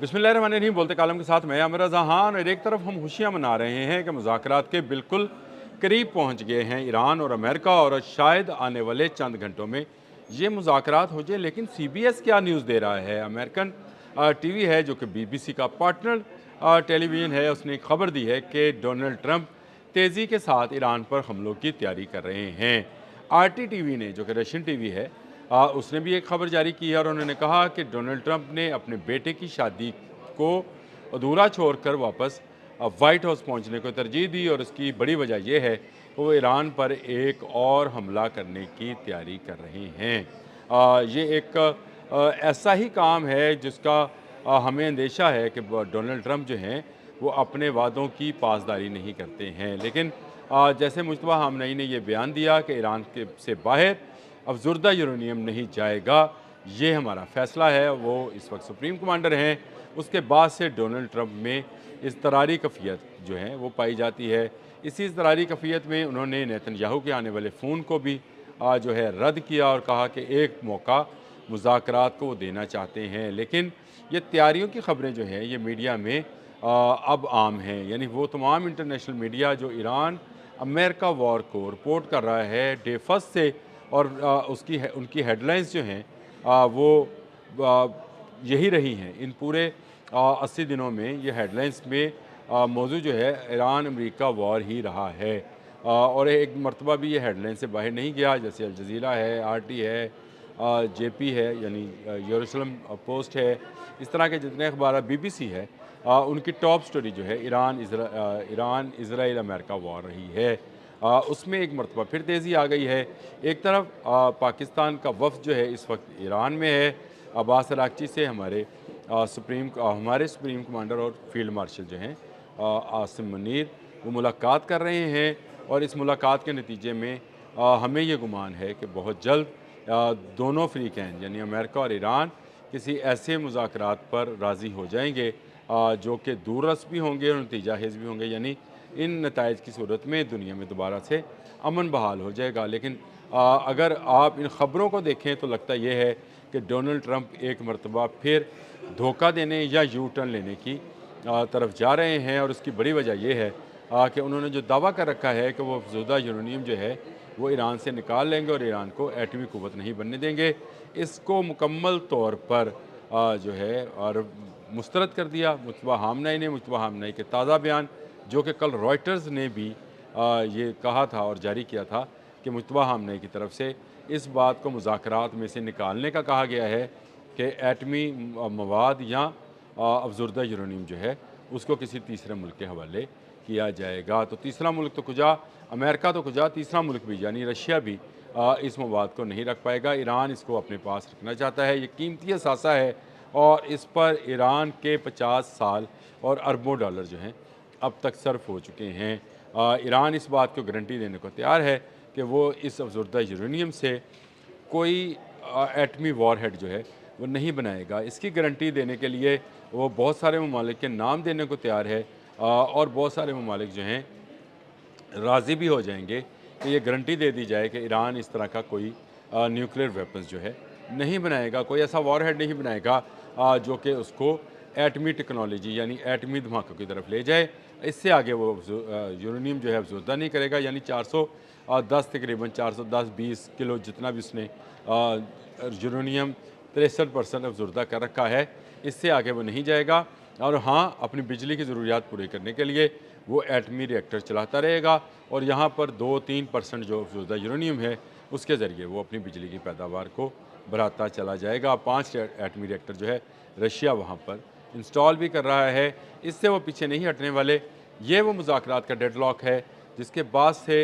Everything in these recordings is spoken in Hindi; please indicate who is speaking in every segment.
Speaker 1: बिस्मिल्लाहिर्रहमानिर्रहीम। बोलते कालम के साथ मैं आमिर रज़ा खान। और एक तरफ हम खुशियाँ मना रहे हैं कि मुज़ाकरात के बिल्कुल करीब पहुँच गए हैं ईरान और अमेरिका, और शायद आने वाले चंद घंटों में ये मुज़ाकरात हो जाए। लेकिन CBS क्या न्यूज़ दे रहा है? अमेरिकन TV है जो कि BBC का पार्टनर टेलीविज़न है, उसने खबर दी है कि डोनाल्ड ट्रंप तेज़ी के साथ ईरान पर हमलों की तैयारी कर रहे हैं। RT TV ने, जो कि रशियन TV है, उसने भी एक खबर जारी की है और उन्होंने कहा कि डोनाल्ड ट्रंप ने अपने बेटे की शादी को अधूरा छोड़कर वापस वाइट हाउस पहुंचने को तरजीह दी, और उसकी बड़ी वजह यह है कि वो ईरान पर एक और हमला करने की तैयारी कर रहे हैं। ये एक ऐसा ही काम है जिसका हमें अंदेशा है कि डोनाल्ड ट्रंप जो हैं वो अपने वादों की पासदारी नहीं करते हैं। लेकिन जैसे मुश्तबा हामनई ने यह बयान दिया कि ईरान के से बाहर अफजुर्दा यूरेनियम नहीं जाएगा, ये हमारा फ़ैसला है। वो इस वक्त सुप्रीम कमांडर हैं। उसके बाद से डोनाल्ड ट्रंप में इज़तरारी कफ़ियत जो है वो पाई जाती है। इसी इज़तरारी कफ़ियत में उन्होंने नेतन्याहू के आने वाले फ़ोन को भी जो है रद्द किया और कहा कि एक मौका मुज़ाकरात को वो देना चाहते हैं। लेकिन ये तैयारियों की ख़बरें जो हैं ये मीडिया में अब आम हैं। यानी वो तमाम इंटरनेशनल मीडिया जो ईरान अमेरिका वॉर को रिपोर्ट कर रहा है डे फर्स्ट से, और उनकी हेडलाइंस जो हैं वो यही रही हैं इन पूरे 80 दिनों में। ये हेडलाइंस में मौजू जो है ईरान अमेरिका वॉर ही रहा है। और एक मरतबा भी ये हेडलाइन से बाहर नहीं गया, जैसे अल जज़ीरा है, RT है, JP है यानी यरूशलेम पोस्ट है। इस तरह के जितने अखबार, BBC है, उनकी टॉप स्टोरी जो है ईरान इज़राइल अमेरिका वॉर रही है। उसमें एक मरतबा फिर तेज़ी आ गई है। एक तरफ पाकिस्तान का वफ़द जो है इस वक्त ईरान में है। अब्बास अरागची से हमारे सुप्रीम कमांडर और फील्ड मार्शल जो हैं आसिम मुनीर, वो मुलाकात कर रहे हैं। और इस मुलाकात के नतीजे में हमें ये गुमान है कि बहुत जल्द दोनों फ़रीक़ैन यानी अमेरिका और ईरान किसी ऐसे मुज़ाकरात पर राज़ी हो जाएंगे जो कि दूररस भी होंगे और नतीजा खेज़ भी होंगे। यानी इन नताइज की सूरत में दुनिया में दोबारा से अमन बहाल हो जाएगा। लेकिन अगर आप इन ख़बरों को देखें तो लगता यह है कि डोनाल्ड ट्रंप एक मरतबा फिर धोखा देने या यू टर्न लेने की तरफ जा रहे हैं। और उसकी बड़ी वजह यह है कि उन्होंने जो दावा कर रखा है कि वो अफजुदा यूरेनियम जो है वो ईरान से निकाल लेंगे और ईरान को एटमी क़ुव्वत नहीं बनने देंगे, इसको मुकम्मल तौर पर जो है और मुस्तरद कर दिया मुश्तबा हामनई ने। मुश्तबा हामनई के ताज़ा बयान जो कि कल रॉयटर्स ने भी ये कहा था और जारी किया था कि मुश्तबा हामनई की तरफ से इस बात को मुज़ाकरात में से निकालने का कहा गया है कि एटमी मवाद या अफजुर्दा यूरेनियम जो है उसको किसी तीसरे मुल्क के हवाले किया जाएगा। तो तीसरा मुल्क तो कुजा, अमेरिका तो कुजा, तीसरा मुल्क भी यानी रशिया भी इस मवाद को नहीं रख पाएगा। ईरान इसको अपने पास रखना चाहता है। ये कीमती असासा है और इस पर ईरान के 50 साल और अरबों डॉलर जो हैं अब तक सर्फ हो चुके हैं। ईरान इस बात को गारंटी देने को तैयार है कि वो इस अफजुर्दा यूरेनियम से कोई एटमी वॉरहेड जो है वो नहीं बनाएगा। इसकी गारंटी देने के लिए वो बहुत सारे ममालिक के नाम देने को तैयार है और बहुत सारे ममालिक जो हैं राज़ी भी हो जाएंगे कि ये गारंटी दे दी जाए कि ईरान इस तरह का कोई न्यूक्लियर वेपन्स जो है नहीं बनाएगा, कोई ऐसा वॉरहेड नहीं बनाएगा जो कि उसको एटमी टेक्नोलॉजी यानी एटमी धमाकों की तरफ ले जाए। इससे आगे वो यूरेनियम जो है अफजुर्दा नहीं करेगा। यानी 410 तकरीबन 410-20 किलो जितना भी उसने यूरेनियम 63% अफजुर्दा कर रखा है, इससे आगे वो नहीं जाएगा। और हाँ, अपनी बिजली की ज़रूरियात पूरी करने के लिए वो एटमी रिएक्टर चलाता रहेगा और यहाँ पर 2-3% जो अफजुर्दा यूरेनियम है उसके ज़रिए वो अपनी बिजली की पैदावार को बढ़ाता चला जाएगा। 5 एटमी रिएक्टर जो है रशिया वहाँ पर इंस्टॉल भी कर रहा है। इससे वो पीछे नहीं हटने वाले। ये वो मुज़ाकरात का डेडलॉक है जिसके बाद से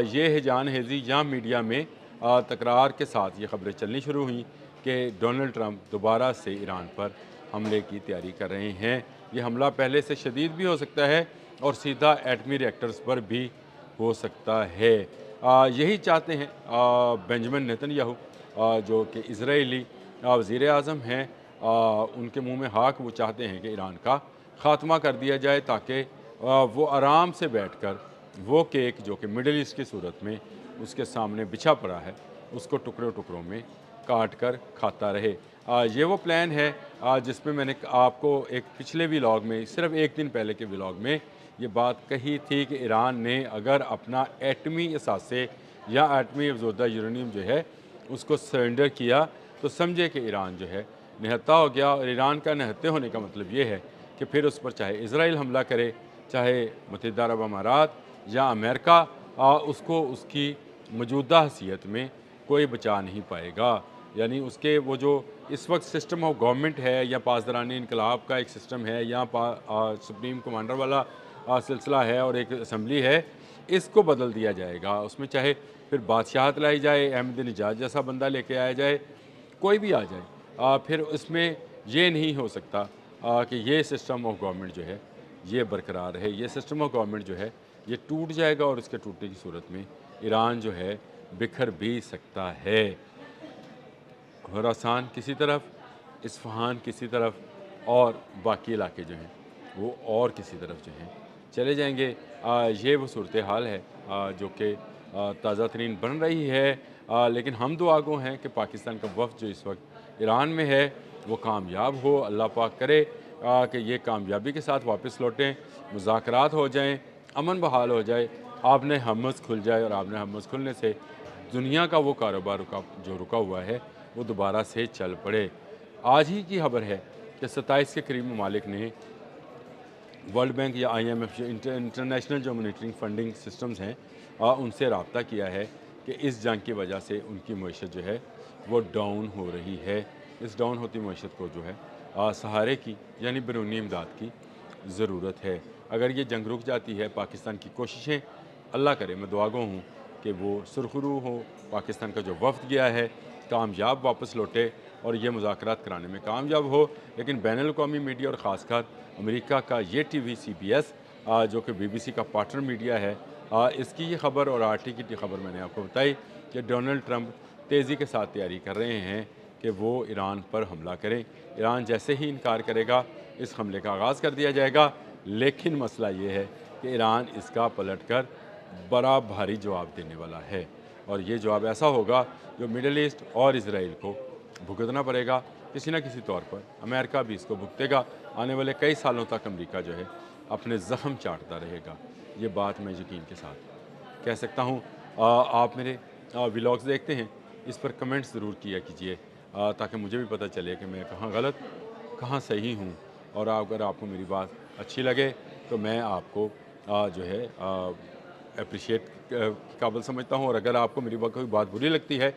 Speaker 1: ये हिजान हेजी या मीडिया में तकरार के साथ ये ख़बरें चलनी शुरू हुई कि डोनाल्ड ट्रंप दोबारा से ईरान पर हमले की तैयारी कर रहे हैं। ये हमला पहले से शदीद भी हो सकता है और सीधा एटमी रिएक्टर्स पर भी हो सकता है। यही चाहते हैं बेंजामिन नेतन्याहू जो कि इज़राइली वज़ीर आज़म हैं। उनके मुंह में हाक वो चाहते हैं कि ईरान का ख़ात्मा कर दिया जाए ताकि वो आराम से बैठकर वो केक जो कि मिडल ईस्ट की सूरत में उसके सामने बिछा पड़ा है उसको टुकड़ों टुकड़ों में काट कर खाता रहे। ये वो प्लान है जिसमें मैंने आपको एक पिछले व्लॉग में, सिर्फ एक दिन पहले के व्लॉग में ये बात कही थी कि ईरान ने अगर अपना एटमी असासे या एटमी अफज़ोदा यूरेनियम जो है उसको सरेंडर किया तो समझे कि ईरान जो है निहत्ता हो गया। और ईरान का निहत्ते होने का मतलब ये है कि फिर उस पर चाहे इसराइल हमला करे, चाहे मुत्तहिदा अरब अमारात या अमेरिका, उसको उसकी मौजूदा हैसियत में कोई बचा नहीं पाएगा। यानी उसके वो जो इस वक्त सिस्टम ऑफ गवर्नमेंट है या पासदारानी इनकलाब का एक सिस्टम है या सुप्रीम कमांडर वाला सिलसिला है और एक असम्बली है, इसको बदल दिया जाएगा। उसमें चाहे फिर बादशाहत लाई जाए, अहमद-ए-निजाद जैसा बंदा लेके आया जाए, कोई भी आ जाए, फिर उसमें ये नहीं हो सकता कि ये सिस्टम ऑफ गवर्नमेंट जो है ये बरकरार रहे। ये सिस्टम ऑफ गवर्नमेंट जो है ये टूट जाएगा और इसके टूटने की सूरत में ईरान जो है बिखर भी सकता है। खुरासान किसी तरफ, इस्फहान किसी तरफ और बाकी इलाके जो हैं वो और किसी तरफ जो हैं चले जाएंगे। ये वो सूरत हाल है जो कि ताज़ा तरीन बन रही है। लेकिन हम दुआगो हैं कि पाकिस्तान का वफ़द जो इस वक्त ईरान में है वो कामयाब हो। अल्लाह पाक करे कि ये कामयाबी के साथ वापस लौटें, मुज़ाकरात हो जाएं, अमन बहाल हो जाए, आपने हमस खुल जाए और आपने हमस खुलने से दुनिया का वो कारोबार जो रुका हुआ है वो दोबारा से चल पड़े। आज ही की खबर है कि 27 के करीब ममालिक ने वर्ल्ड बैंक या IMF इंटरनेशनल जो मॉनिटरिंग फंडिंग सिस्टम्स हैं उनसे रब्ता किया है कि इस जंग की वजह से उनकी मईशत जो है वो डाउन हो रही है। इस डाउन होती मईशत को जो है सहारे की यानी बैरूनी इमदाद की ज़रूरत है। अगर ये जंग रुक जाती है, पाकिस्तान की कोशिशें, अल्लाह करे मैं दुआगो हूँ कि वो सुरखरू हो, पाकिस्तान का जो वफ़द गया है कामयाब वापस लौटे और ये मुज़ाकरात कराने में कामयाब हो। लेकिन बैनुल-अक़वामी मीडिया और ख़ासकर अमेरिका का ये TV CBS जो कि BBC का पार्टनर मीडिया है, इसकी ये खबर और RT की खबर मैंने आपको बताई कि डोनाल्ड ट्रंप तेज़ी के साथ तैयारी कर रहे हैं कि वो ईरान पर हमला करें। ईरान जैसे ही इनकार करेगा इस हमले का आगाज़ कर दिया जाएगा। लेकिन मसला ये है कि ईरान इसका पलटकर बड़ा भारी जवाब देने वाला है और ये जवाब ऐसा होगा जो मिडल ईस्ट और इसराइल को भुगतना पड़ेगा किसी न किसी तौर पर। अमेरिका भी इसको भुगतेगा। आने वाले कई सालों तक अमेरिका जो है अपने ज़ख्म चाटता रहेगा। ये बात मैं यकीन के साथ कह सकता हूँ। आप मेरे व्लॉग्स देखते हैं, इस पर कमेंट्स ज़रूर किया कीजिए ताकि मुझे भी पता चले कि मैं कहाँ गलत कहाँ सही हूँ। और अगर आपको मेरी बात अच्छी लगे तो मैं आपको जो है अप्रिशिएट काबिल समझता हूँ। और अगर आपको मेरी कोई बात बुरी लगती है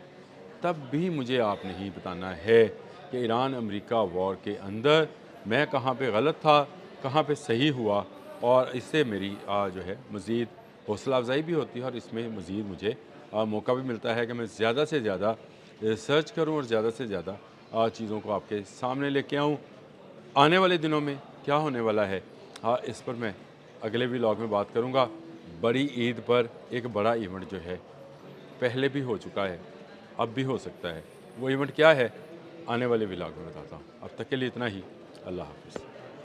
Speaker 1: तब भी मुझे आपने ही बताना है कि ईरान अमेरिका वॉर के अंदर मैं कहाँ पे गलत था, कहाँ पे सही हुआ। और इससे मेरी जो है मज़ीद हौसला अफजाई भी होती है और इसमें मज़ीद मुझे मौका भी मिलता है कि मैं ज़्यादा से ज़्यादा रिसर्च करूँ और ज़्यादा से ज़्यादा चीज़ों को आपके सामने लेके आऊँ। आने वाले दिनों में क्या होने वाला है इस पर मैं अगले व्लॉग में बात करूँगा। बड़ी ईद पर एक बड़ा इवेंट जो है पहले भी हो चुका है, अब भी हो सकता है। वो इवेंट क्या है आने वाले व्लॉग में बताता हूँ। अब तक के लिए इतना ही। अल्लाह हाफ़िज़।